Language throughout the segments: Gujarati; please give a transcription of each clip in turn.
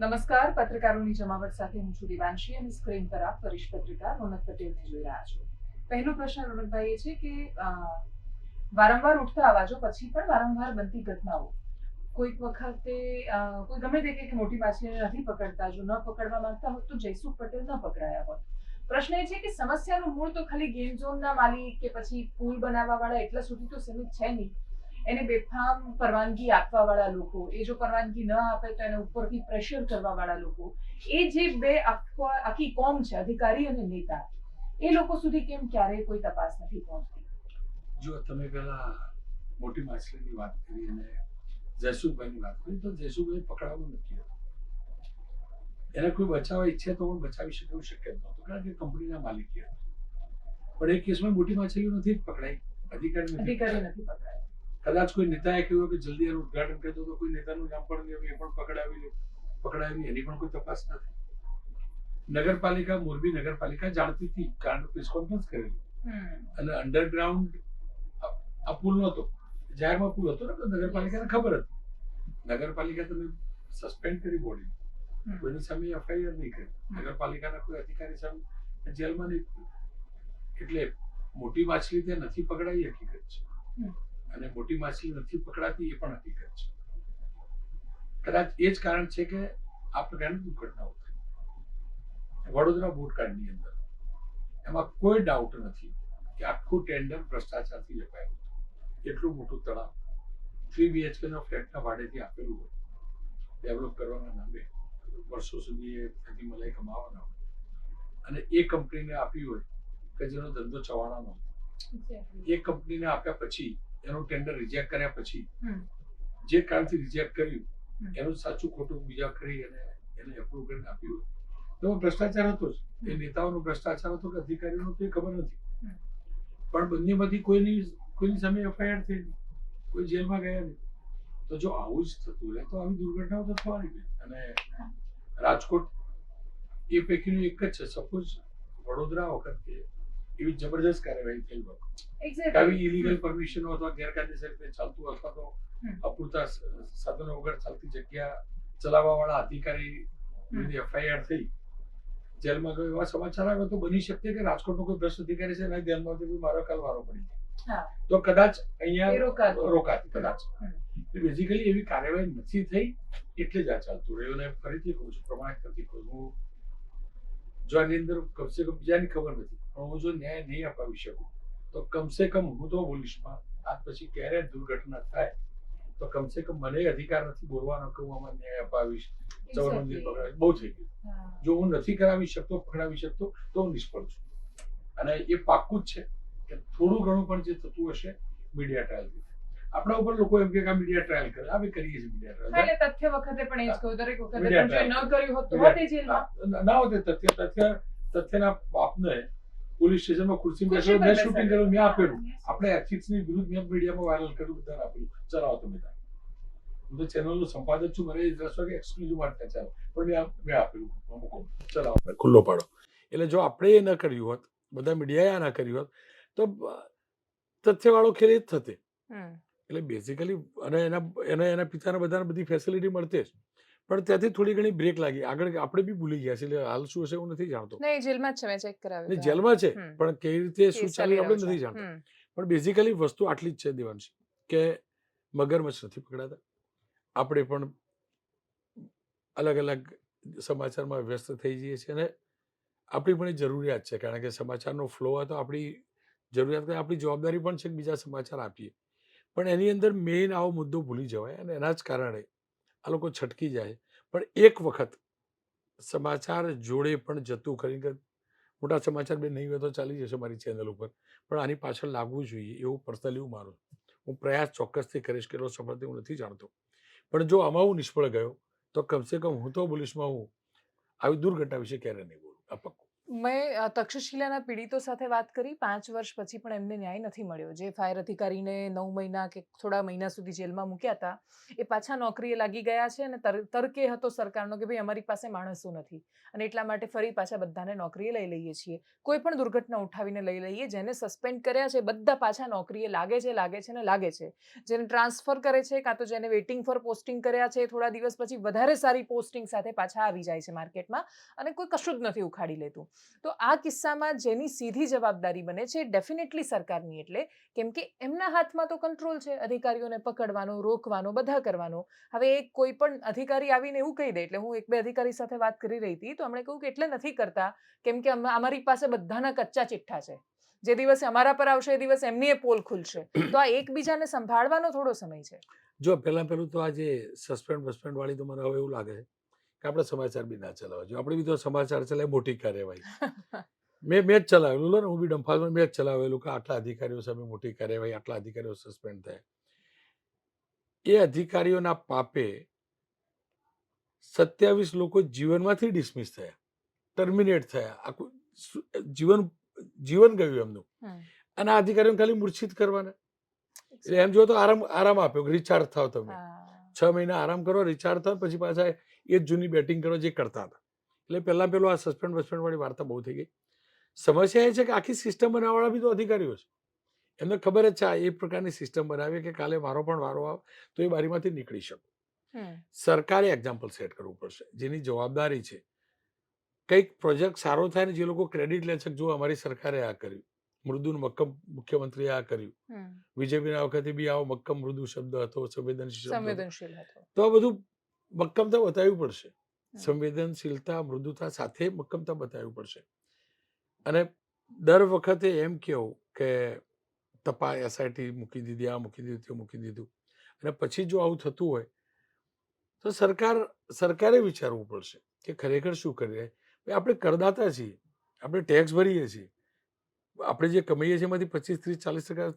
નમસ્કાર. પત્રકારોની જમાવટ સાથે હું છું દિવાંશી અને સ્ક્રીન પર આપ વરિષ્ઠ પત્રકાર રોનક પટેલને જોઈ રહ્યા છો. પહેલો પ્રશ્ન રોનકભાઈ એ છે કે વારંવાર ઉઠતા અવાજો પછી પણ વારંવાર બનતી ઘટનાઓ, કોઈક વખતે કોઈ ગમે તે કે મોટી માછલીને નથી પકડતા, જો ન પકડવા માંગતા હોત તો જયસુખ પટેલ ન પકડાયા હોત. પ્રશ્ન એ છે કે સમસ્યાનું મૂળ તો ખાલી ગેમ ઝોનના માલિક કે પછી પુલ બનાવવા વાળા એટલા સુધી તો સીમિત છે નહીં. એને બેફામ પરવાનગી આપવા વાળા લોકો, એ જો પરવાનગી ન આપે તો એને ઉપરથી પ્રેશર કરવા વાળા લોકો, એ જે બે આખી કોમ છે, અધિકારી અને નેતા, એ લોકો સુધી કેમ ક્યારેય કોઈ તપાસ નથી પહોંચતી? જો તમે પેલા મોટી માછલીની વાત કરી અને જયસુખભાઈની વાત કરી, તો જયસુખભાઈ પકડાવું નથી. એને કોઈ બચાવવા ઈચ્છે તો પણ બચાવી શકે એવું શક્ય નહોતું, કારણ કે કંપનીના માલિક હતા. પણ એ કેસમાં મોટી માછલીઓ નથી જ પકડાઈ, અધિકારી નથી પકડાય. કદાચ કોઈ નેતાએ કહ્યું કે જલ્દી એનું ઉદઘાટન કરી દો, તો કોઈ નેતાનું નામ પણ એ પણ પકડાવી, એની પણ કોઈ તપાસ નથી. નગરપાલિકા, મોરબી નગરપાલિકા જાણતી હતી, કારણ કે પ્રેસ કોન્ફરન્સ કરેલી. અને અંડરગ્રાઉન્ડ આ પુલ નહોતો, જાહેરમાં પુલ હતો ને, તો નગરપાલિકાને ખબર હતી. નગરપાલિકા તમે સસ્પેન્ડ કરી બોડી, કોઈની સામે એફઆઈઆર નહીં કરી, નગરપાલિકાના કોઈ અધિકારી સામે જેલમાં નહીં. એટલે મોટી માછલી ત્યાં નથી પકડાઈ, હકીકત છે. અને મોટી માછલી નથી પકડાતી, એ પણ હકીકત છે. કદાચ એ જ કારણ છે કે આ પ્રકારની દુર્ઘટનાઓ થઈ. વડોદરા બોટકાર્ડની અંદર એમાં કોઈ ડાઉટ નથી કે આખું ટેન્ડર ભ્રષ્ટાચારથી અપાયું. એટલું મોટું તળાવ 3 BHK ફ્લેટના ભાડેથી આપેલું હોય, ડેવલપ કરવાના નામે વર્ષો સુધી એ મલાઈ કમાવાના હોય, અને એ કંપનીને આપી હોય કે જેનો ધંધો ચવાણાનો હતો. એ કંપનીને આપ્યા પછી, એનું ટેન્ડર રિજેક્ટ કર્યા પછી, જે કારણથી રિજેક્ટ કર્યું એનું સાચું ખોટું બીજા કરી અને એને એપ્રુવ કરીને આપ્યું હોય, તો ભ્રષ્ટાચાર હતો જ. એ નેતાઓનો ભ્રષ્ટાચાર હતો કે અધિકારીઓનો, તો એ ખબર નથી. પણ બંનેમાંથી કોઈની સામે એફઆઈઆર થઈ, કોઈ જેલમાં ગયા નહીં. તો જો આવું જ થતું રહે તો આવી દુર્ઘટનાઓ તો થવાની જ. અને રાજકોટ એ પૈકીનું એક જ છે. સપોઝ વડોદરા વખતે એવી જબરજસ્ત કાર્યવાહી થઈ હોય, આવી ઇલીગલ પરમિશનો અથવા ગેરકાયદેસર રીતે ચાલતું, અથવા તો અપૂરતા સાધનો વગર ચાલતી જગ્યા ચલાવવા વાળા અધિકારી એફઆઈઆર થઈ, જેલમાં ગયો, એવા સમાચાર આવે તો બની શકે કે રાજકોટનો કોઈ ભ્રષ્ટ અધિકારી છે ને, ધ્યાનમાં મારો કાલ વારો પડી જાય, તો કદાચ અહીંયા રોકાતી. કદાચ બેઝિકલી એવી કાર્યવાહી નથી થઈ, એટલે જ આ ચાલતું રહ્યું. અને ફરીથી કહું છું, પ્રમાણિક નથી કહું હું, જો આની અંદર કમસે કમ બીજાની ખબર નથી, પણ હું જો ન્યાય નહીં અપાવી શકું તો કમસે કમ હું તો બોલીશ. આજ પછી ક્યારે દુર્ઘટના થાય તો કમસે કમ મને અધિકાર નથી બોલવાનો કે હું આમાં ન્યાય અપાવીશ, ચવરબંધી પકડાવીશ. બહુ થઈ ગયું. જો હું નથી કરાવી શકતો, પકડાવી શકતો, તો હું નિષ્ફળ છું. અને એ પાક્કું જ છે કે થોડું ઘણું પણ જે થતું હશે મીડિયા ટ્રાયલ, આપણા ઉપર લોકો એમ કે મીડિયા ટ્રાયલ કરે, અમે કરીએ છીએ મીડિયા ટ્રાયલ. એટલે તથ્ય વખતે પણ એ જ કહ્યું, દરેક વખતે પણ જો ન કર્યું હોત તો હોત જેલમાં. ના હોત તથ્યના બાપને પોલીસ સ્ટેશનમાં ખુરશી બેસેલો, મેં શૂટિંગ કર્યું, મેં આપેલું. આપણે એથિક્સની વિરુદ્ધ મેં મીડિયામાં વાયરલ કર્યું, બધાને આપેલું, ચલાવો તમે. હું તો ચેનલનો સંપાદક છું, મને 10 વાગે એક્સક્લુઝિવ માટે ચાલો, પણ મેં આપેલું, ચલાવો, ખુલ્લો પાડો. એટલે જો આપણે એ ન કર્યું હોત, બધા મીડિયાએ ના કર્યું હોત, તો તથ્યવાળો ખેલ જ થતે. એટલે બેઝિકલી અને એના પિતાના બધાને બધી ફેસિલિટી મળતી જ, પણ ત્યાંથી થોડી ઘણી બ્રેક લાગી. આગળ આપણે બી ભૂલી ગયા છે, એટલે હાલ શું હશે હું નથી જાણતો. નહીં, જેલમાં જ છે, મેં ચેક કરાવ્યું. જેલમાં છે, પણ કેવી રીતે શું ચાલી આપણે નથી જાણતા. પણ બેઝિકલી વસ્તુ આટલી જ છે દેવાંશી, કે મગરમચ્છ નથી પકડાતા. આપણે પણ અલગ અલગ સમાચારમાં વ્યસ્ત થઈ જઈએ છીએ, અને આપણી પણ એ જરૂરિયાત છે, કારણ કે સમાચારનો ફ્લો હોય તો આપણી જરૂરિયાત, આપણી જવાબદારી પણ છે કે બીજા સમાચાર આપીએ. પણ એની અંદર મેઇન આવો મુદ્દો ભૂલી જવાય, અને એના જ કારણે આ લોકો છટકી જાય. પણ એક વખત સમાચાર જોડે પણ જતું, ખરેખર મોટા સમાચાર બે નહીં હોય તો ચાલી જશે મારી ચેનલ ઉપર, પણ આની પાછળ લાગવું જોઈએ એવું પર્સનલી હું માનું. હું પ્રયાસ ચોક્કસથી કરીશ, કેટલો સફળ હું નથી જાણતો, પણ જો આમાં હું નિષ્ફળ ગયો તો કમસે કમ હું તો પોલીસમાં હું આવી દુર્ઘટના વિશે ક્યારે નહીં બોલું, આ પક્કું. મેં તક્ષશિલાના પીડિતો સાથે વાત કરી 5 વર્ષ પછી પણ એમને ન્યાય નથી મળ્યો. જે ફાયર અધિકારીને 9 મહિના કે થોડા મહિના સુધી જેલમાં મૂક્યા હતા એ પાછા નોકરીએ લાગી ગયા છે અને તર્કે હતો સરકારનો કે ભાઈ અમારી પાસે માણસો નથી અને એટલા માટે ફરી પાછા બધાને નોકરીએ લઈ લઈએ છીએ. કોઈ પણ દુર્ઘટના ઉઠાવીને લઈ લઈએ. જેને સસ્પેન્ડ કર્યા છે બધા પાછા નોકરીએ લાગે છે ને લાગે છે. જેને ટ્રાન્સફર કરે છે કાં તો જેને વેઇટિંગ ફોર પોસ્ટિંગ કર્યા છે થોડા દિવસ પછી વધારે સારી પોસ્ટિંગ સાથે પાછા આવી જાય છે માર્કેટમાં અને કોઈ કશું જ નથી ઉખાડી લેતું. તો આ કિસ્સામાં જેની સીધી જવાબદારી બને છે ડેફિનેટલી સરકારની, એટલે કેમ કે એમના હાથમાં તો કંટ્રોલ છે અધિકારીઓને પકડવાનો, રોકવાનો, બધા કરવાનો. હવે કોઈ પણ અધિકારી આવીને એવું કહી દે, એટલે હું 1-2 અધિકારી સાથે વાત કરી રહી હતી તો એમણે કહ્યું કે એટલે નથી કરતા કેમ કે અમારી પાસે બધાના કચ્ચા ચિઠ્ઠા છે. જે દિવસે અમારા પર આવશે એ દિવસે એમની એ પોલ ખુલશે. તો આ એકબીજાને સંભાળવાનો થોડો સમય છે. જો પહેલું તો આ જે સસ્પેન્ડ વાળી તો મને હવે એવું લાગે છે કે આપણે સમાચાર બી ના ચલાવવા જોઈએ. આપણે બી તો સમાચાર ચલાવે મોટી કાર્યવાહી. મેં જ ચલાવેલું ને, હું બી ડંફાલમાં મેં જ ચલાવેલું કે આટલા અધિકારીઓ સામે મોટી કાર્યવાહી, આટલા અધિકારીઓ સસ્પેન્ડ થયા. એ અધિકારીઓના પાપે 27 લોકો જીવનમાંથી ડિસમિસ થયા, ટર્મિનેટ થયા, આખું જીવન ગયું એમનું. અને આ અધિકારીઓને ખાલી મૂર્છિત કરવાના. એટલે એમ જો તો આરામ આપ્યો કે રિચાર્જ થાવ, તમે 6 મહિના આરામ કરો, રિચાર્જ થાવ, પછી પાછા એ જ જૂની બેટિંગ કરો જે કરતા હતા. એટલે પેલું આ સસ્પેન્ડ વાળી વાર્તા બહુ થઈ ગઈ. સમસ્યા એ છે કે આખી સિસ્ટમ બનાવવાળા બી તો અધિકારીઓ છે. એમને ખબર જ છે આ એ પ્રકારની સિસ્ટમ બનાવી કે કાલે મારો પણ વારો આવે તો એ બારીમાંથી નીકળી શકું. સરકારે એક્ઝામ્પલ સેટ કરવું પડશે. જેની જવાબદારી છે કંઈક પ્રોજેક્ટ સારો થાય ને જે લોકો ક્રેડિટ લે છે, જો અમારી સરકારે આ કર્યું, મૃદુ મક્કમ મુખ્યમંત્રીએ આ કર્યું, બીજેપીના વખતે બી આવો મક્કમ મૃદુ શબ્દ હતો, સંવેદનશીલ હતો, તો આ બધું મક્કમતા બતાવવી પડશે. સંવેદનશીલતા, મૃદુતા સાથે મક્કમતા બતાવવી પડશે. અને દર વખતે એમ કેવું કે તપાસ SIT મૂકી દીધી, આ મૂકી દીધું, તે મૂકી દીધું, અને પછી જો આવું થતું હોય તો સરકારે વિચારવું પડશે કે ખરેખર શું કરી રહ્યા. આપણે કરદાતા છીએ, આપણે ટેક્સ ભરીએ છીએ, આપણે જે કમાઈએ છીએ એમાંથી 25, 30, 40%,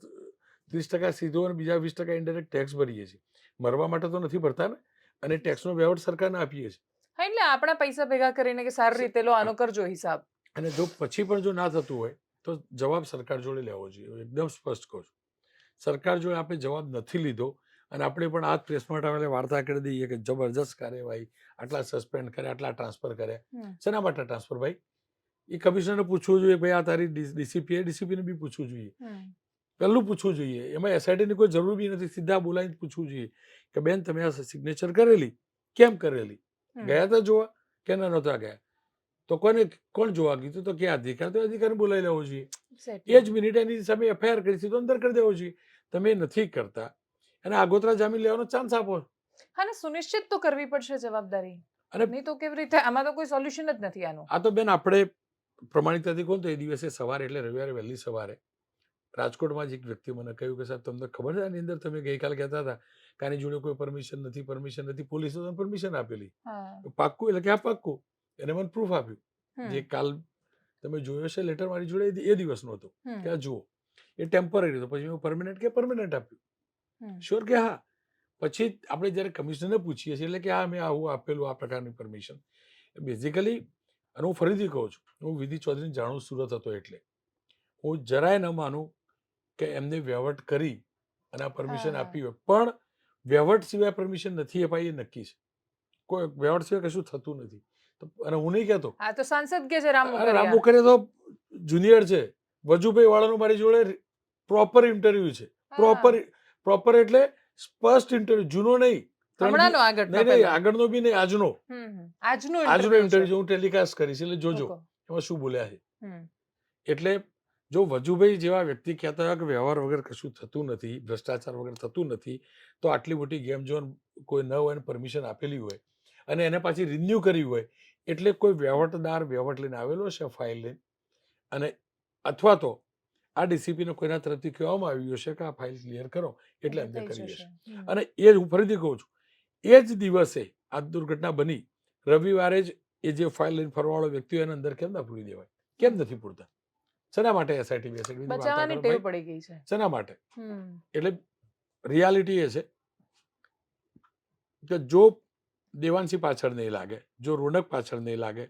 30% સીધો અને બીજા 20% ઇનડાયરેક્ટ ટેક્સ ભરીએ છીએ. મરવા માટે તો નથી ભરતા ને. અને ટેક્સનો વહીવટ સરકારને આપીએ છીએ. એટલે આપણા પૈસા ભેગા કરીને કે સારી રીતે લો, આનો કરજો હિસાબ. અને જો પછી પણ જો ના થતું હોય તો જવાબ સરકાર જોડે લેવો જોઈએ. એકદમ સ્પષ્ટ કહું છું, સરકાર જોડે આપણે જવાબ નથી લીધો અને આપણે પણ આ પ્રેસમાં વાર્તા કરી દઈએ કે જબરજસ્ત કાર્યવાહી, આટલા સસ્પેન્ડ કરે, આટલા ટ્રાન્સફર કરે. શેના માટે ટ્રાન્સફર ભાઈ? એ કમિશનરને પૂછવું જોઈએ, ભાઈ આ તારી ડીસીપીને બી પૂછવું જોઈએ, પહેલું પૂછવું જોઈએ. એમાં SITની કોઈ જરૂર બી નથી, સીધા બોલાવીને પૂછવું જોઈએ કે બેન તમે આ સિગ્નેચર કરેલી, કેમ કરેલી, ગયા હતા જોવા કે ના નહોતા ગયા? તો કોણ જોવા કીધું? તો ક્યાં અધિકારી? તો અધિકારી બોલાવી લેવો જોઈએ. એ જ મિનિટ એની સામે FIR કરી સીધો અંદર કરી દેવો જોઈએ. તમે નથી કરતા અને આગોતરા જામીન લેવાનો ચાન્સ આપો. હા, સુનિશ્ચિત તો કરવી પડશે જવાબદારી. અને નહીં તો કેવી રીતે? આમાં તો કોઈ સોલ્યુશન જ નથી આનું. આ તો બેન આપણે પ્રમાણિકતાથી કહું તો એ દિવસે સવારે, એટલે રવિવારે વહેલી સવારે રાજકોટમાં જ એક વ્યક્તિ મને કહ્યું કે સાહેબ તમને ખબર છે આની અંદર તમે ગઈકાલે કહેતા હતા કે આની જોડે કોઈ પરમિશન નથી, પોલીસે તમને પરમિશન આપેલી, પાક્કું? એટલે કે હા પાક્કું. એને મને પ્રૂફ આપ્યું. જે કાલ તમે જોયો છે લેટર મારી જોડે એ દિવસનો હતો કે આ જુઓ, એ ટેમ્પરરી હતો. પછી મેં પરમિનન્ટ આપ્યું. શ્યોર કે હા. પછી આપણે જ્યારે કમિશનરને પૂછીએ છીએ એટલે કે હા મેં આવું આપેલું, આ પ્રકારની પરમિશન. બેઝિકલી, અને હું ફરીથી કહું છું, હું વિધિ ચૌધરીને જાણું, સુરત હતો એટલે હું જરાય ન માનું કે એમને વહીવટ કરી અને આ પરમિશન આપી હોય. પણ વહીવટ સિવાય પરમિશન નથી અપાઈ એ નક્કી છે. કોઈ વહીવટ સિવાય કશું થતું નથી. અને હું નહીં કહેતો, આ તો સાંસદ કે છે રામ મુખર્જી તો જુનિયર છે. વજુભાઈ વાળાનું મારી જોડે પ્રોપર ઇન્ટરવ્યુ છે. પ્રોપર એટલે સ્પષ્ટ ઇન્ટરવ્યુ, જૂનો નહીં, આગળનો બી નહીં, આજનો ઇન્ટરવ્યુ હું ટેલિકાસ્ટ કરીશ, એટલે જોજો એમાં શું બોલ્યા છે. એટલે જો વજુભાઈ જેવા વ્યક્તિ કહેતા હોય કે વ્યવહાર વગર કશું થતું નથી, ભ્રષ્ટાચાર વગર થતું નથી, તો આટલી મોટી ગેમ ઝોન કોઈ ન હોય, પરમિશન આપેલી હોય અને એને પાછી રિન્યુ કરી હોય, એટલે કોઈ વહીવટ લઈને આવેલો છે ફાઇલ લઈને, અને અથવા તો આ ડીસીપીને કોઈના તરફથી કહેવામાં આવ્યું હશે કે આ ફાઇલ ક્લિયર કરો, એટલે અંદર કરી હશે. અને એ હું ફરીથી કહું છું, એ જ દિવસે આ દુર્ઘટના બની, રવિવારે જ એ જે ફાઇલ લઈને ફરવાવાળો વ્યક્તિ એને અંદર કેમ ના પૂરી દેવાય? કેમ નથી પૂરતા? શેના માટે SIT બચાવવાની ટેવ પડી ગઈ છે? શેના માટે? એટલે રિયાલિટી એ છે કે જો દેવાંશી પાછળ નહીં લાગે, જો રોનક પાછળ નહીં લાગે,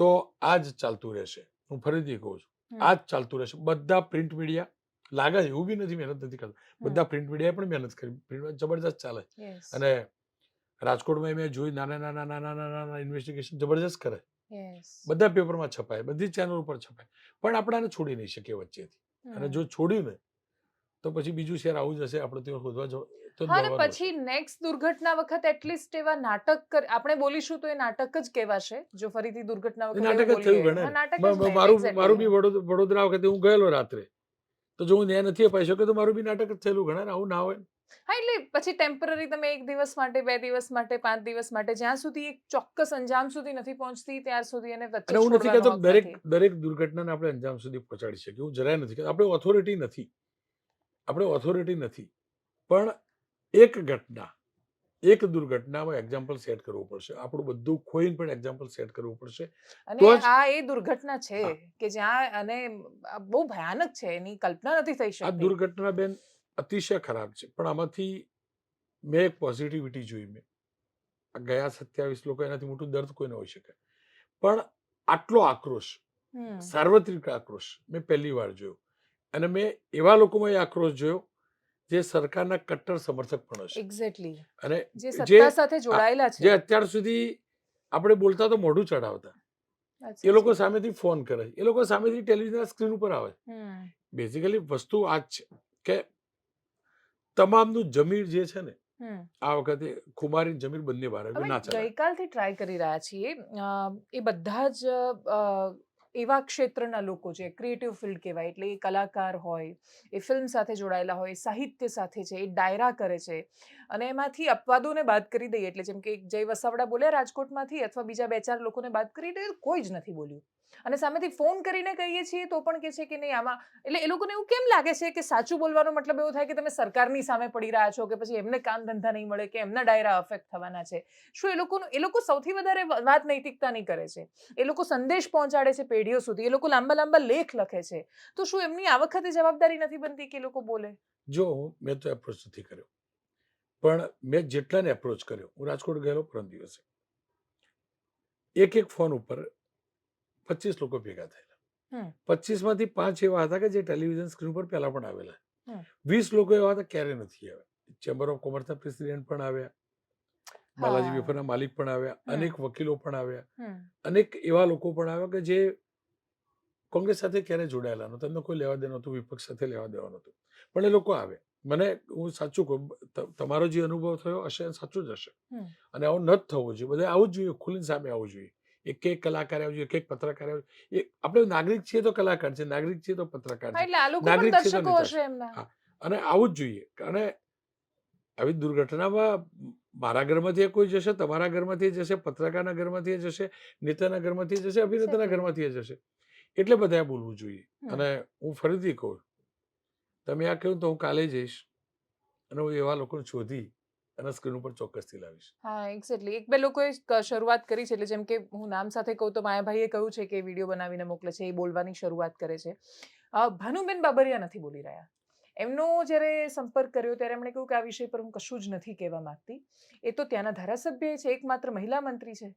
તો આ જ ચાલતું રહેશે. હું ફરીથી કહું છું, આ જ ચાલતું રહેશે. બધા પ્રિન્ટ મીડિયા લાગે છે, એવું બી નથી મહેનત નથી કરતા, બધા પ્રિન્ટ મીડિયાએ પણ મહેનત કરી, પ્રિન્ટ જબરજસ્ત ચાલે. Yes. અને રાજકોટમાં મેં જોયું નાના ઇન્વેસ્ટિગેશન જબરજસ્ત કરે, Yes. બધા પેપરમાં છપાય, બધી ચેનલ ઉપર છપાય, પણ આપણે આને છોડી નહીં શકીએ વચ્ચેથી. અને જો છોડ્યું ને તો પછી બીજું શહેર આવું જ હશે, આપણે ત્યાં શોધવા તો હા, અને દોડવાનું પછી હશે. નેક્સ્ટ દુર્ઘટના વખત એટલીસ્ટ એવા નાટક આપણે બોલીશું તો એ નાટક જ કહેવાશે. જો ફરીથી દુર્ઘટના એ વખત નાટક એવું જ થયું બોલીએ. ગણે હા, ને. નાટક જ ને, મારું exactly. બી વડોદરા વખતે હું ગયેલો રાત્રે, તો જો હું ન્યાય નથી અપાઈ શક્યો તો મારું બી નાટક જ થયેલું ગણે ને. આવું ના હોય ને. હા, એટલે પછી ટેમ્પરરી તમે 1 દિવસ માટે, 2 દિવસ માટે, 5 દિવસ માટે, જ્યાં સુધી એક ચોક્કસ અંજામ સુધી નથી પહોંચતી ત્યાર સુધી એને વચ્ચે અને હું નથી છોડવાનો કહેતો હક નથી. દરેક દુર્ઘટનાને આપણે અંજામ સુધી પહોંચાડી શકીએ, હું જરાય નથી કહેતો. આપણે ઓથોરિટી નથી, પણ એક દુર્ઘટનામાં એક્ઝામ્પલ સેટ કરવું પડશે. આપણું બધું ખોઈને પણ એક્ઝામ્પલ સેટ કરવું પડશે. અને તો જ આ એ દુર્ઘટના છે હા. કે જ્યાં અને આ બહુ ભયાનક છે, એની કલ્પના નથી થઈ આ શકતી. દુર્ઘટના બેન અતિશય ખરાબ છે, પણ આમાંથી મેં એક પોઝિટિવિટી જોઈ. મેં આ ગયા 27 લોકો, એનાથી મોટું દર્દ કોઈ ન હોઈ શકે, પણ આટલો આક્રોશ, હમ. સાર્વત્રિક આક્રોશ મેં પહેલી વાર જોયો. અને મેં એવા લોકોમાં એ આક્રોશ જોયો જે સરકારના કટ્ટર સમર્થક પણ હશે, એક્ઝેક્ટલી. અને જે જે સત્તા સાથે જોડાયેલા જે છે. અત્યાર સુધી આપણે બોલતા તો મોઢું ચડાવતા, That's એ લોકો it. સામેથી ફોન કરે, એ લોકો સામેથી ટેલિવિઝનના સ્ક્રીન ઉપર આવે. હમ. બેઝિકલી વસ્તુ આ જ છે કે તમામનું જમીર જે છે ને, હમ. આ વખતે ખુમારી જમીર બંને બહાર આવ્યું, અમે ના ચાલે. ગઈકાલથી ટ્રાય કરી રહ્યા છીએ. એ બધા જ એવા ક્ષેત્રના લોકો છે, ક્રિએટિવ ફિલ્ડ કહેવાય, એટલે એ કલાકાર હોય, એ ફિલ્મ સાથે જોડાયેલા હોય, સાહિત્ય સાથે છે, એ ડાયરા કરે છે, અને એમાંથી અપવાદોને બાદ કરી દઈએ, એટલે જેમ કે જય વસાવડા બોલ્યા રાજકોટમાંથી, અથવા બીજા 2-4 લોકોને બાદ કરી દઈએ, કોઈ જ નથી બોલ્યું. અને સામેથી ફોન કરીને કહીએ છીએ તો પણ કહે છે કે નહીં આમાં, એટલે એ લોકોને એવું કેમ લાગે છે કે સાચું બોલવાનો મતલબ એવો થાય કે તમે સરકારની સામે પડી રહ્યા છો, કે પછી એમને કામ ધંધા નહીં મળે, કે એમના ડાયરા અફેક્ટ થવાના છે. શું એ લોકો સૌથી વધારે વાત નૈતિકતાની કરે છે, એ લોકો સંદેશ પહોંચાડે છે પેઢીઓ સુધી, એ લોકો લાંબા લેખ લખે છે, તો શું એમની આ વખતે જવાબદારી નથી બનતી કે એ લોકો બોલે? જો મેં તો એપ્રોચ નથી કર્યો, પણ મેં જેટલાને એપ્રોચ કર્યો, હું રાજકોટ ગયેલો પરમ દિવસે, એક ફોન ઉપર 25 લોકો ભેગા થયેલા. 25 માંથી 5 એવા હતા કે જે ટેલિવિઝન સ્ક્રીન પર પહેલા પણ આવેલા. 20 લોકો એવા હતા ક્યારે નથી આવ્યા. ચેમ્બર ઓફ કોમર્સના પ્રેસિડેન્ટ પણ આવ્યા, બાલાજી વેફરના માલિક પણ આવ્યા, અનેક વકીલો પણ આવ્યા, અનેક એવા લોકો પણ આવ્યા કે જે કોંગ્રેસ સાથે ક્યારે જોડાયેલા નહોતા, એમને કોઈ લેવા દેવા નહોતું, વિપક્ષ સાથે લેવા દેવા નહોતું, પણ એ લોકો આવ્યા. મને, હું સાચું કહું, તમારો જે અનુભવ થયો હશે સાચું જ હશે, અને આવું ન જ થવું જોઈએ. બધા આવું જ જોઈએ, ખુલ્લી સામે આવવું જોઈએ. એક કલાકાર આવવું જોઈએ, એક પત્રકાર આવવું જોઈએ. આપણે નાગરિક છીએ તો કલાકાર છે, નાગરિક છીએ તો પત્રકાર છે, એટલે આ લોકો પણ નાગરિક છીએ તો દર્શકો નેતા હશે છે. એમના. અને આવું જ જોઈએ. અને આવી દુર્ઘટનામાં મારા ઘરમાંથી કોઈ જશે, તમારા ઘરમાંથી જશે, પત્રકારના ઘરમાંથી જશે, નેતાના ઘરમાંથી જશે, અભિનેતાના ઘરમાંથી જશે. એટલે બધાએ બોલવું જોઈએ. અને હું ફરીથી કહું, તમે આ કહ્યું તો હું કાલે જઈશ અને હું એવા લોકોને શોધી અને સ્ક્રીન ઉપર ચોક્કસથી લાવીશ. હા, એક્ઝેક્ટલી. 1-2 લોકોએ શરૂઆત કરી છે, એટલે જેમ કે હું નામ સાથે કહું તો માયાભાઈએ કહ્યું છે કે વિડીયો બનાવીને મોકલે છે, એ બોલવાની શરૂઆત કરે છે. ભાનુબેન બાબરિયા નથી બોલી રહ્યા. એમનો જ્યારે સંપર્ક કર્યો ત્યારે એમણે કહ્યું કે આ વિષય પર હું કશું જ નથી કહેવા માંગતી. એ તો ત્યાંના ધારાસભ્ય છે, એકમાત્ર મહિલા મંત્રી છે.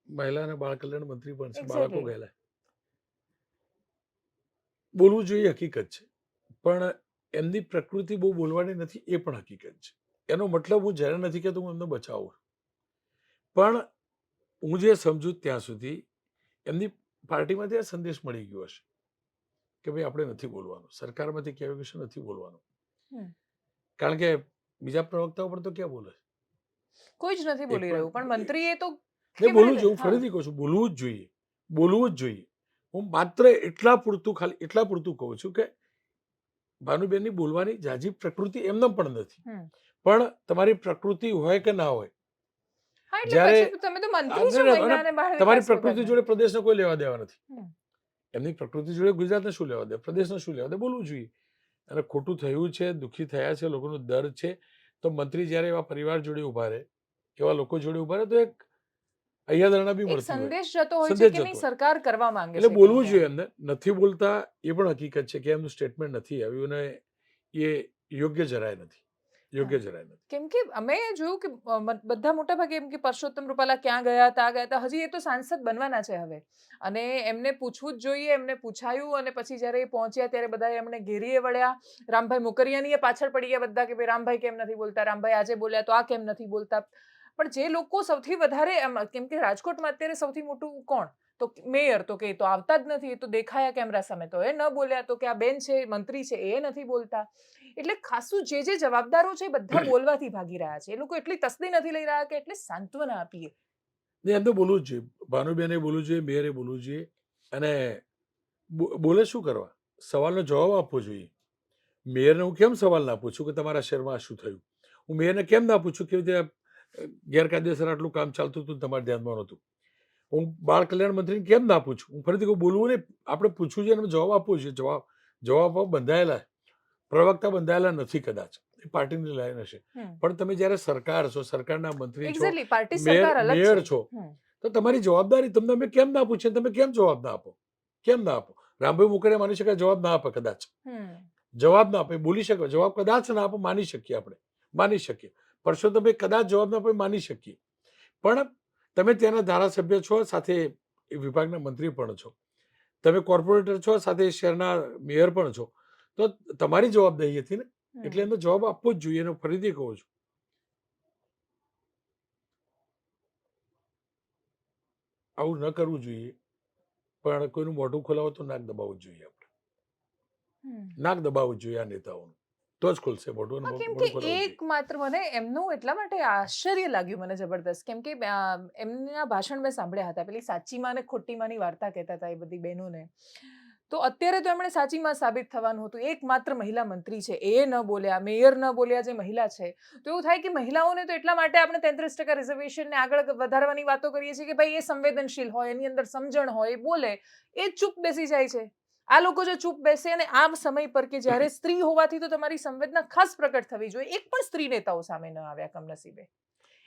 મહિલા અને બાળ કલ્યાણ મંત્રી પણ છે, Exactly. બાળકો ગયેલા. બોલવું જોઈએ, હકીકત છે, પણ એમની પ્રકૃતિ બહુ બોલવાની નથી, એ પણ હકીકત છે. એનો મતલબ હું જ્યારે નથી કહેતો હું એમને બચાવું, પણ હું જે સમજુ ત્યાં સુધી એમની પાર્ટીમાંથી આ સંદેશ મળી ગયો હશે કે ભાઈ આપણે નથી બોલવાનું, સરકારમાંથી કહેવાય કે નથી બોલવાનું. કારણ કે બીજા પ્રવક્તાઓ પણ તો ક્યાં બોલે, કોઈ જ નથી બોલી રહ્યું, પણ મંત્રીએ તો બોલવું જોઈએ. હું ફરીથી કહું છું, બોલવું જ જોઈએ, બોલવું જ જોઈએ. હું માત્ર એટલા પૂરતું કહું છું કે ભાનુબેનની બોલવાની જાજી પ્રકૃતિ એમને પણ નથી, પણ તમારી પ્રકૃતિ હોય કે ના હોય, જ્યારે તમારી પ્રકૃતિ જોડે પ્રદેશને કોઈ લેવા દેવા નથી. એમની પ્રકૃતિ જોડે ગુજરાતને શું લેવા દે, પ્રદેશને શું લેવા દે, બોલવું જોઈએ. અને ખોટું થયું છે, દુઃખી થયા છે, લોકોનું દર્દ છે, તો મંત્રી જ્યારે એવા પરિવાર જોડે ઉભા રહે, એવા લોકો જોડે ઉભા રહે, તો એક હૈયાદરણા બી મળતી હોય, સંદેશ જતો હોય છે કે નહીં સરકાર કરવા માંગે છે. એટલે બોલવું જોઈએ. એમને નથી બોલતા એ પણ હકીકત છે કે એમનું સ્ટેટમેન્ટ નથી આવ્યું અને એ યોગ્ય જરાય નથી. યોગ્ય જરાય નથી. કેમ કે અમે જોયું કે બધા મોટા ભાગે એમ કે પરસોત્તમ રૂપાલા ક્યાં ગયા હતા હજી એ તો સાંસદ બનવાના છે હવે, અને એમને પૂછવું જ જોઈએ. એમને પૂછાયું અને પછી જ્યારે એ પહોંચ્યા ત્યારે બધા એમને ઘેરીએ વળ્યા. રામભાઈ મોકરિયાની એ પાછળ પડી ગયા બધા કે ભાઈ રામભાઈ કેમ નથી બોલતા, રામભાઈ આજે બોલ્યા તો આ કેમ નથી બોલતા. પણ જે લોકો સૌથી વધારે કેમ કે રાજકોટમાં અત્યારે સૌથી મોટું કોણ, તો મેયર, તો કે એ તો આવતા જ નથી, એ તો દેખાયા કેમેરા સામે તો એ ન બોલ્યા, તો કે આ બેન છે મંત્રી છે એ નથી બોલતા. એટલે ખાસું જે જવાબદારો છે બધા બોલવાથી ભાગી રહ્યા છે. એ લોકો એટલી તસ્દી નથી લઈ રહ્યા કે એટલે સાંત્વના આપીએ. એમ તો બોલવું જ જોઈએ, ભાનુબેને બોલવું જોઈએ, મેયરે બોલવું જોઈએ, અને બોલે શું કરવા, સવાલનો જવાબ આપવો જોઈએ. મેયરને હું કેમ સવાલ ના પૂછું કે તમારા શહેરમાં શું થયું? હું મેયરને કેમ ના પૂછું કે ત્યાં ગેરકાયદેસર આટલું કામ ચાલતું હતું તમારા ધ્યાનમાં નહોતું? હું બાળ કલ્યાણ મંત્રીને કેમ ના પૂછું? હું ફરીથી બોલવું ને, આપણે પૂછવું જોઈએ અને જવાબ આપવો જોઈએ. જવાબ બંધાયેલા, પ્રવક્તા બંધાયેલા નથી કદાચ, એ પાર્ટીની લાઈન હશે, પણ તમે જ્યારે સરકાર છો, સરકારના મંત્રી છો, મેયર છો, તો તમારી જવાબદારી, તમને અમે કેમ ના પૂછીએ, તમે કેમ જવાબ ના આપો? કેમ ના આપો? રામભાઈ મોકરિયા માની શકાય જવાબ ના આપે, કદાચ જવાબ ના આપે, બોલી શકે, જવાબ કદાચ ના આપે, માની શકીએ, આપણે માની શકીએ. પરસોત્તમભાઈ કદાચ જવાબ ના આપે, માની શકીએ. પણ તમે ત્યાંના ધારાસભ્ય છો, સાથે વિભાગના મંત્રી પણ છો, તમે કોર્પોરેટર છો, સાથે શહેરના મેયર પણ છો, તો તમારી જવાબદારી હતી ને, એટલે એનો જવાબ આપવો જ જોઈએ. એનો ફરીથી કહું છું, આવું ન કરવું જોઈએ, પણ કોઈનું મોઢું ખોલાવો તો નાક દબાવવું જ જોઈએ. આપણે નાક દબાવવું જ જોઈએ આ નેતાઓનું, તો જ ખુલશે મોઢું. કેમ કે એક માત્ર મને એમનું એટલા માટે આશ્ચર્ય લાગ્યું મને જબરદસ્ત, કેમ કે એમના ભાષણ મેં સાંભળ્યા હતા, પેલી સાચીમાં અને ખોટીમાંની વાર્તા કહેતા હતા એ બધી બહેનોને. તો અત્યારે તો એમણે સાચીમાં સાબિત થવાનું હતું. એક માત્ર મહિલા મંત્રી છે, એ ન બોલ્યા, મેયર ન બોલ્યા, જે મહિલા છે. તો એવું થાય કે મહિલાઓને તો એટલા માટે આપણે 33% રિઝર્વેશનને આગળ વધારવાની વાતો કરીએ છીએ કે ભાઈ એ સંવેદનશીલ હોય, એની અંદર સમજણ હોય, એ બોલે, એ ચૂપ બેસી જાય છે. આ લોકો જો ચૂપ બેસે, અને આ સમય પર કે જ્યારે સ્ત્રી હોવાથી તો તમારી સંવેદના ખાસ પ્રકટ થવી જોઈએ. એક પણ સ્ત્રી નેતાઓ સામે ન આવ્યા કમનસીબે,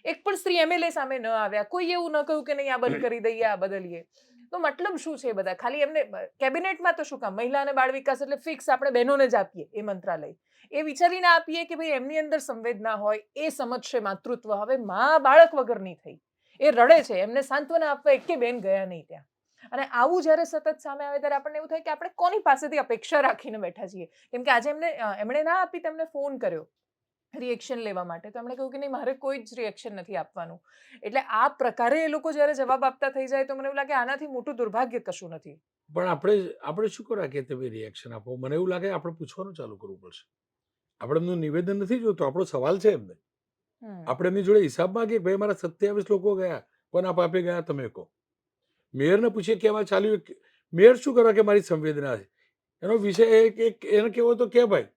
એક પણ સ્ત્રી MLA સામે ન આવ્યા. કોઈ એવું ન કહ્યું કે નહીં આ બંધ કરી દઈએ, આ બદલીએ. તો મતલબ શું છે? બધા ખાલી એમને કેબિનેટમાં તો શું કામ, મહિલા અને બાળ વિકાસ એટલે ફિક્સ આપણે બહેનોને જ આપીએ એ મંત્રાલય, એ વિચારીને આપીએ કે ભાઈ એમની અંદર સંવેદના હોય, એ સમજશે માતૃત્વ. હવે માં બાળક વગરની થઈ, એ રડે છે, એમને સાંત્વના આપવા એકે બેન ગયા નહીં ત્યાં. અને આવું જ્યારે સતત સામે આવે ત્યારે આપણને એવું થાય કે આપણે કોની પાસેથી અપેક્ષા રાખીને બેઠા છીએ? કેમ કે આજે એમણે ના આપી, તેમને ફોન કર્યો રિએક્શન લેવા માટે, તો એમણે કહ્યું કે નહીં, મારે કોઈ જ રિએક્શન નથી આપવાનું. એટલે આ પ્રકારે એ લોકો જ્યારે જવાબ આપતા થઈ જાય તો મને એવું લાગે આનાથી મોટું દુર્ભાગ્ય કશું નથી. પણ આપણે શું કરવા કે તમે રિએક્શન આપો? મને એવું લાગે આપણે પૂછવાનું ચાલુ કરવું પડશે. આપણે એમનું નિવેદન નથી જોતું, આપણો સવાલ છે એમને. આપણે એમની જોડે હિસાબ માંગીએ, ભાઈ મારા 27 લોકો ગયા, કોના પાપે ગયા તમે કહો. મેયરને પૂછીએ કે એમાં ચાલ્યું, મેયર શું કરવા કે મારી સંવેદના છે, એનો વિષય એને કેવો તો કે ભાઈ,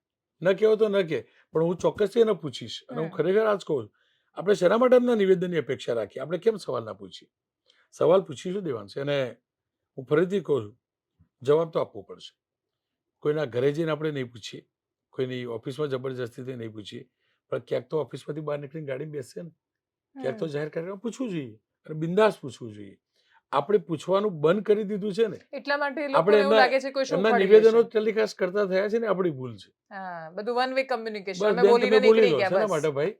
ન કેવો તો ન કે, પણ હું ચોક્કસથી એને પૂછીશ. અને હું ખરેખર આ જ કહું છું, આપણે શેના માટે એમના નિવેદનની અપેક્ષા રાખીએ? આપણે કેમ સવાલ ના પૂછીએ? સવાલ પૂછીશું દેવાનું છે. અને હું ફરીથી કહું છું, જવાબ તો આપવો પડશે. કોઈના ઘરે જઈને આપણે નહીં પૂછીએ, કોઈની ઓફિસમાં જબરજસ્તીથી નહીં પૂછીએ, પણ ક્યાંક તો ઓફિસમાંથી બહાર નીકળીને ગાડી બેસશે ને, ક્યાંક તો જાહેર કાર્યક્રમમાં પૂછવું જોઈએ, અને બિંદાસ પૂછવું જોઈએ. આપણે પૂછવાનું બંધ કરી દીધું છે ને, એટલા માટે લોકોને એવું લાગે છે કોઈ શું એમના નિવેદનો ટેલિકાસ્ટ કરતા થયા છે ને, આપણી ભૂલ છે. બધું વન વે કમ્યુનિકેશન, અમે બોલીને નીકળી ગયા બસ. શેના માટે ભાઈ?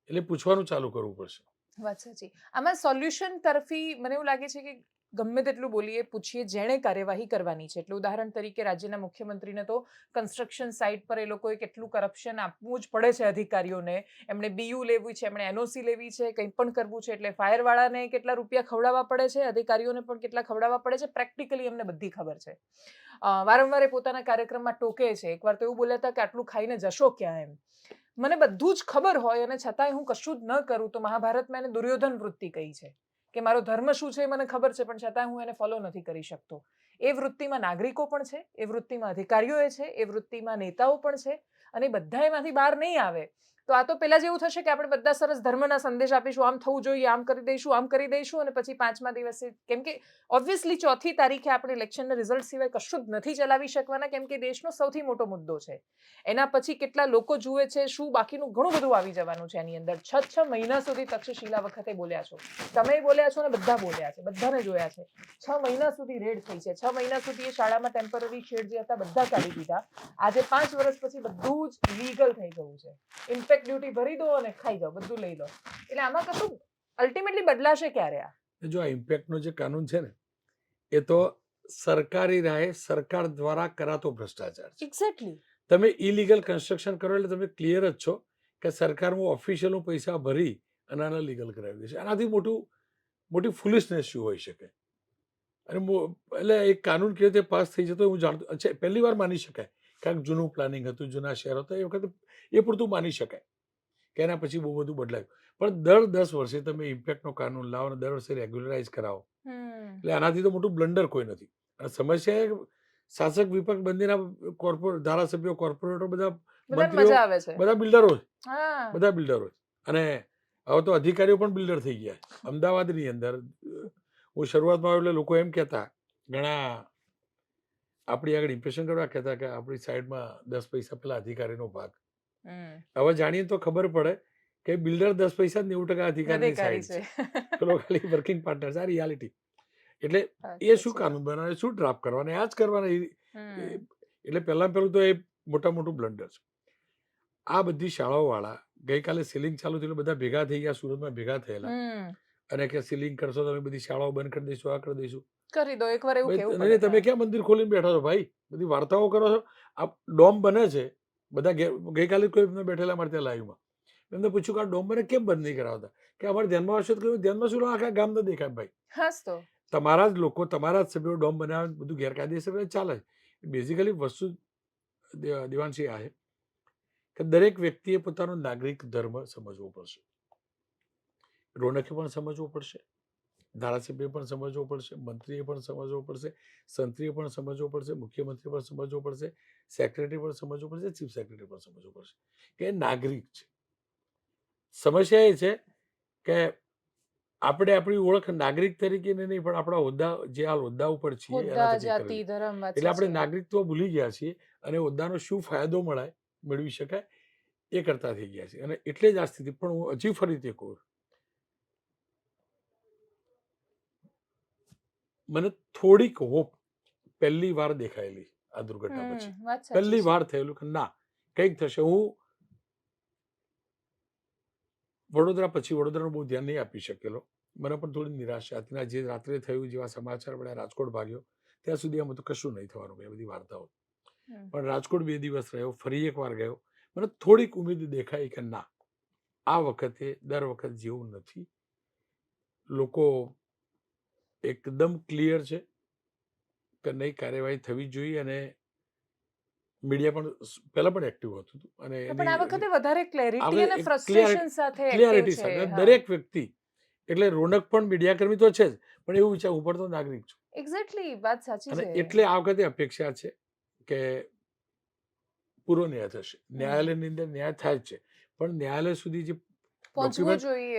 એટલે પૂછવાનું ચાલુ કરવું પડશે. વાત સાચી. આમાં સોલ્યુશન તરફી મને એવું લાગે છે કે ગમે તેટલું બોલીએ, પૂછીએ, જેણે કાર્યવાહી કરવાની છે. એટલે ઉદાહરણ તરીકે રાજ્યના મુખ્યમંત્રીને તો કન્સ્ટ્રક્શન સાઇટ પર એ લોકોએ કેટલું કરપ્શન આપવું જ પડે છે અધિકારીઓને. એમણે BU લેવું છે, એમણે NOC લેવી છે, કંઈ પણ કરવું છે એટલે ફાયરવાળાને કેટલા રૂપિયા ખવડાવવા પડે છે, અધિકારીઓને પણ કેટલા ખવડાવવા પડે છે, પ્રેક્ટિકલી એમને બધી ખબર છે. વારંવાર એ પોતાના કાર્યક્રમમાં ટોકે છે. એકવાર તો એવું બોલ્યા હતા કે આટલું ખાઈને જશો ક્યાં એમ. મને બધું જ ખબર હોય અને છતાંય હું કશું જ ન કરું તો મહાભારતમાં એને દુર્યોધન વૃત્તિ કહી છે કે મારો ધર્મ શું છે મને ખબર છે, પણ છતાં હું એને ફોલો નથી કરી શકતો. એ વૃત્તિમાં નાગરિકો પણ છે, એ વૃત્તિમાં અધિકારીઓ છે, એ વૃત્તિમાં નેતાઓ પણ છે, અને બધા એમાંથી બહાર નહીં આવે તો આ તો પેલા જેવું થશે કે આપણે બધા સરસ ધર્મના સંદેશ આપીશું, આમ થવું જોઈએ, આમ કરી દઈશું, આમ કરી દઈશું, અને પછી 5મા દિવસે, કેમ કે ઓબ્વિયસલી 4મી તારીખે આપણે ઇલેક્શનના રિઝલ્ટ સિવાય કશું જ નથી ચલાવી શકવાના, કેમ કે દેશનો સૌથી મોટો મુદ્દો છે. એના પછી કેટલા લોકો જુએ છે, શું બાકીનું ઘણું બધું આવી જવાનું છે એની અંદર. 6 મહિના સુધી તક્ષશિલા વખતે બોલ્યા છો, તમે બોલ્યા છો અને બધા બોલ્યા છે, બધાને જોયા છે. 6 મહિના સુધી રેડ થઈ છે, 6 મહિના સુધી એ શાળામાં ટેમ્પરરી શેડ જે હતા બધા કાઢી દીધા. આજે 5 વર્ષ પછી બધું જ લીગલ થઈ ગયું છે. ઇમ્પેક્ટ ડ્યુટી ભરી દો અને ખાઈ જાઓ, બધું લઈ લો. એટલે આમાં કશું અલ્ટિમેટલી બદલાશે ક્યારે આ? જો આ ઇમ્પેક્ટનો જે કાનૂન છે ને એ તો સરકારી રાહે સરકાર દ્વારા કરાતો ભ્રષ્ટાચાર છે. એક્ઝેક્ટલી. તમે ઇલીગલ કન્સ્ટ્રક્શન કરો એટલે તમે ક્લિયર જ છો કે સરકારમાં ઓફિશિયલો પૈસા ભરી અને આને લીગલ કરાવી દે છે. આનાથી મોટી ફુલિશનેસ શું હોઈ શકે? અને એટલે એક કાનૂન કેવી રીતે પાસ થઈ જતો હું જાણતો. અચ્છા, પહેલી વાર માની શકાય કારણ જૂનું પ્લાનિંગ હતું, જૂના શહેરો હતા, એ વખતે એ પૂરતું માની શકાય કે એના પછી બહુ બધું બદલાયું. પણ દર 10 વર્ષે તમે ઇમ્પેક્ટનો કાનૂન લાવો અને દર વર્ષે રેગ્યુલરાઇઝ કરાવો એટલે આનાથી તો મોટું બ્લન્ડર કોઈ નથી. અને સમસ્યા એ શાસક વિપક્ષ બંનેના ધારાસભ્યો, કોર્પોરેટરો, બધા મંત્રીઓ, બધા બિલ્ડરો જ. અને હવે તો અધિકારીઓ પણ બિલ્ડર થઈ ગયા. અમદાવાદની અંદર હું શરૂઆતમાં આવ્યો એટલે લોકો એમ કહેતા, ઘણા આપણી આગળ ઇમ્પ્રેશન કરવા કહેતા કે આપણી સાઈડમાં 10 પૈસા પેલા અધિકારીનો ભાગ. હવે જાણીએ તો ખબર પડે કે બિલ્ડર 10 પૈસા 90% અધિકારીની સાઈડ છે, પેલો ખાલી વર્કિંગ પાર્ટનર છે. આ રિયાલિટી. એટલે એ શું કાનૂન બનાવે, શું ડ્રાફ્ટ કરવાના, આ જ કરવાના. એટલે પહેલું તો એ મોટું બ્લન્ડર છે. આ બધી શાળાઓવાળા ગઈકાલે સીલિંગ ચાલુ થયેલું, બધા ભેગા થઈ ગયા, સુરતમાં ભેગા થયેલા અને કે સીલિંગ કરશો તમે, બધી શાળાઓ બંધ કરી દઈશું, આ કરી દઈશું. કરી દો એકવાર એવું કેવું પડે. તમે ક્યાં મંદિર ખોલીને બેઠા છો ભાઈ? બધી વાર્તાઓ કરો છો. આ ડોમ બને છે, બધા ગઈકાલે કોઈ બેઠેલા અમારે ત્યાં લાઈવમાં એમને પૂછ્યું કે આ ડોમ બને કેમ બંધ નહીં કરાવતા? કે અમારે ધ્યાનમાં આવશે તો ધ્યાનમાં શું, આખા ગામ ન દેખાય ભાઈ. હાસ તો તમારા જ લોકો, તમારા જ સભ્યો ડોમ બનાવે, બધું ગેરકાયદેસર ચાલે. બેઝિકલી વસ્તુ દેવાંશી આ છે કે દરેક વ્યક્તિએ પોતાનો નાગરિક ધર્મ સમજવો પડશે. રોનકે પણ સમજવો પડશે, ધારાસભ્ય પણ સમજવો પડશે, મંત્રીએ પણ સમજવો પડશે, સંત્રીએ પણ સમજવો પડશે, મુખ્યમંત્રી પણ સમજવો પડશે, સેક્રેટરી પણ સમજવો પડશે, ચીફ સેક્રેટરી પણ સમજવો પડશે કે નાગરિક છે. સમસ્યા એ છે કે આપણે આપણી ઓળખ નાગરિક તરીકે નહીં, પણ આપણા હોદ્દા, જે હાલ હોદ્દા ઉપર છીએ એટલે આપણે નાગરિકત્વ ભૂલી ગયા છીએ અને હોદ્દાનો શું ફાયદો મેળવી શકાય એ કરતા થઈ ગયા છે. અને એટલે જ આ સ્થિતિ. પણ હું હજી ફરીથી કહું, મને થોડીક હોપ પહેલી વાર દેખાયેલી આ દુર્ઘટના પછી, પહેલી વાર થયેલું કે ના કંઈક થશે. હું વડોદરા પછી વડોદરાનું બહુ ધ્યાન નહીં આપી શકેલો. મને પણ થોડી નિરાશા હતી. જે રાત્રે થયું, જેવા સમાચાર મળ્યા, રાજકોટ ભાગ્યો ત્યાં સુધી એમ હતું કશું નહીં થવાનું, એ બધી વાર્તાઓ. પણ રાજકોટ 2 દિવસ રહ્યો, ફરી એક વાર ગયો, મને થોડીક ઉમેદ દેખાઈ કે ના, આ વખતે દર વખત જેવું નથી. લોકો એકદમ ક્લિયર છે કે નહીં, કાર્યવાહી થવી જોઈએ. અને મીડિયા પણ પહેલા પણ એક્ટિવ હતું અને આ વખતે વધારે ક્લેરિટી અને ફ્રસ્ટ્રેશન સાથે ક્લિયરિટી સાથે દરેક વ્યક્તિ. એટલે રોનક પણ મીડિયા કર્મી તો છે જ, પણ એવું વિચાર ઉપર તો નાગરિક છું. એક્ઝેક્ટલી, વાત સાચી છે. અને એટલે આ વખતે અપેક્ષા છે કે પૂરો ન્યાય થશે. ન્યાયાલયની અંદર ન્યાય થાય જ છે, પણ ન્યાયાલય સુધી જે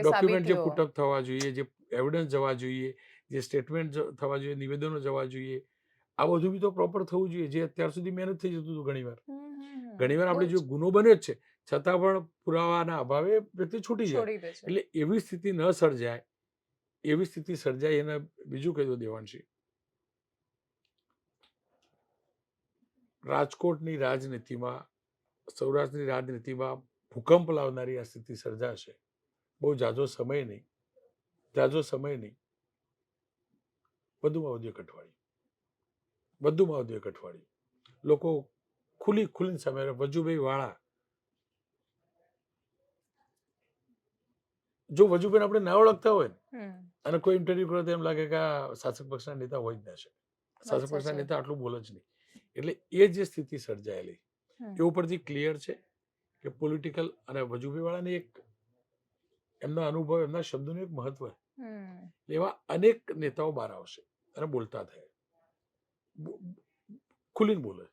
ડોક્યુમેન્ટ જે પુટઅપ થવા જોઈએ, જે એવિડન્સ જવા જોઈએ, જે સ્ટેટમેન્ટ થવા જોઈએ, નિવેદનો જવા જોઈએ, આ બધું બી તો પ્રોપર થવું જોઈએ. જે અત્યાર સુધી મહેનત થઈ જતું હતું ઘણીવાર આપણે જો ગુનો બન્યો જ છે છતાં પણ પુરાવાના અભાવે વ્યક્તિ છૂટી જાય. એટલે એવી સ્થિતિ ન સર્જાય, એવી સ્થિતિ સર્જાય એને બીજું કહી દો દેવાંશી, રાજકોટની રાજનીતિમાં, સૌરાષ્ટ્રની રાજનીતિમાં ભૂકંપ લાવનારી આ સ્થિતિ સર્જાશે. બહુ જાજો સમય નહીં, વધુમાં વધુ એક અઠવાડિયું લોકો ખુલીને સામે. વજુભાઈ વાળા, જો વજુભાઈ આપણે ના ઓળખતા હોય ને અને કોઈ ઇન્ટરવ્યુ કરો તો એમ લાગે કે આ શાસક પક્ષના નેતા હોય જ ના શકે. શાસક પક્ષના નેતા આટલું બોલે જ નહીં. એટલે એ જે સ્થિતિ સર્જાયેલી એ ઉપરથી ક્લિયર છે કે પોલિટિકલ અને વજુભાઈ વાળાની એક એમના અનુભવ, એમના શબ્દોનું એક મહત્વ. એવા અનેક નેતાઓ બહાર આવશે અને બોલતા થાય, ખુલીને બોલે,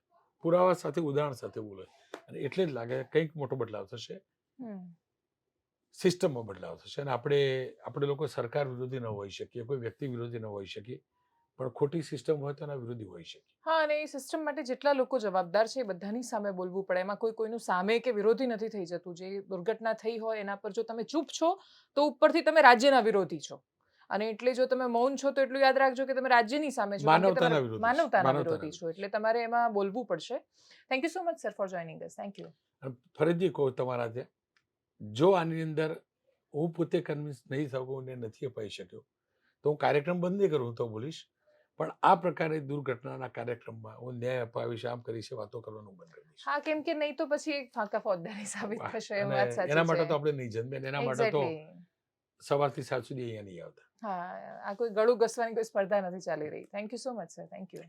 પુરાવા સાથે, ઉદાહરણ સાથે બોલે. અને એટલે જ લાગે કંઈક મોટો બદલાવ થશે, સિસ્ટમમાં બદલાવ થશે. અને આપણે લોકો સરકાર વિરોધી ન હોઈ શકીએ, કોઈ વ્યક્તિ વિરોધી ન હોઈ શકીએ, પણ ખોટી સિસ્ટમ હોય તો એના વિરોધી હોઈ શકીએ. હા, અને એ સિસ્ટમ માટે જેટલા લોકો જવાબદાર છે એ બધાની સામે બોલવું પડે. એમાં કોઈનું સામે કે વિરોધી નથી થઈ જતું. જે દુર્ઘટના થઈ હોય એના પર જો તમે ચૂપ છો તો ઉપરથી તમે રાજ્યના વિરોધી છો. અને એટલે જો તમે મૌન છો તો એટલું યાદ રાખજો કે તમે રાજ્યની સામે છો, માનવતાના વિરોધી છો. એટલે તમારે એમાં બોલવું પડશે. Thank you so much sir for joining us. Thank you. ફરીથી કહું તમારા ત્યાં જો આની અંદર હું પોતે કન્વિન્સ નહીં થયો ને નથી અપાઈ શક્યો તો હું કાર્યક્રમ બંધ નહીં કરું, હું તો બોલીશ, પણ આ પ્રકારે દુર્ઘટનાના કાર્યક્રમમાં હું ન્યાય અપાવીશ, આમ કરીશ, વાતો કરવાનું બંધ કરી દઈશ. હા, કેમ કે નહીં તો પછી એક ફાંકા ફોજદારી સાબિત થશે. એ અને વાત સાચી એના માટે છે. તો આપણે નહીં જન્મે ને એના માટે તો Exactly. સવારથી સાંજ સુધી અહીંયા નહીં આવતા. હા, આ કોઈ ગળું ઘસવાની કોઈ સ્પર્ધા નથી ચાલી રહી. Thank you so much sir. Thank you.